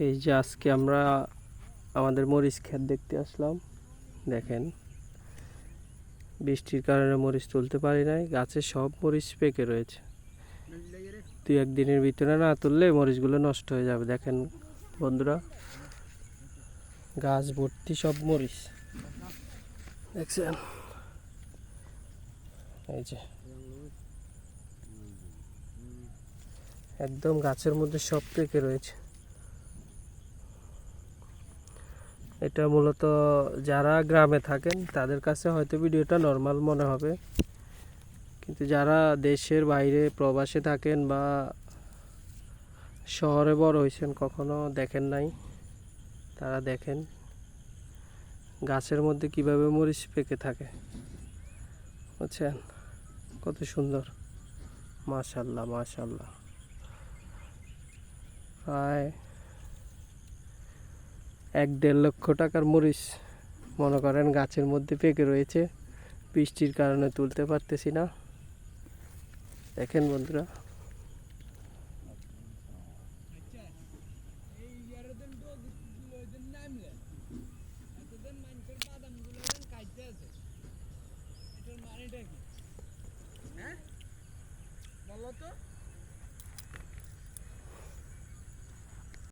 এই যে আজকে আমরা আমাদের মরিচ ক্ষেত দেখতে আসলাম। দেখেন, বৃষ্টির কারণে মরিচ তুলতে পারি নাই, গাছে সব মরিচ পেকে রয়েছে। দুই একদিনের ভিতরে না তুললে মরিচগুলো নষ্ট হয়ে যাবে। দেখেন বন্ধুরা, গাছ ভর্তি সব মরিচ দেখছেন। এই যে একদম গাছের মধ্যে সব পেকে রয়েছে। এটা মূলত যারা গ্রামে থাকেন তাদের কাছে হয়তো ভিডিওটা নর্মাল মনে হবে, কিন্তু যারা দেশের বাইরে প্রবাসে থাকেন বা শহরে বড় হয়েছেন, কখনো দেখেন নাই, তারা দেখেন গাছের মধ্যে কিভাবে মরিচ পেকে থাকে। বুঝছেন কত সুন্দর, মাশাআল্লাহ মাশাআল্লাহ। প্রায় 1-1.5 লক্ষ টাকার মরিচ মনে করেন গাছের মধ্যে পেকে রয়েছে, বৃষ্টির কারণে তুলতে পারতেছি না। দেখেন বন্ধুরা, বলো তো।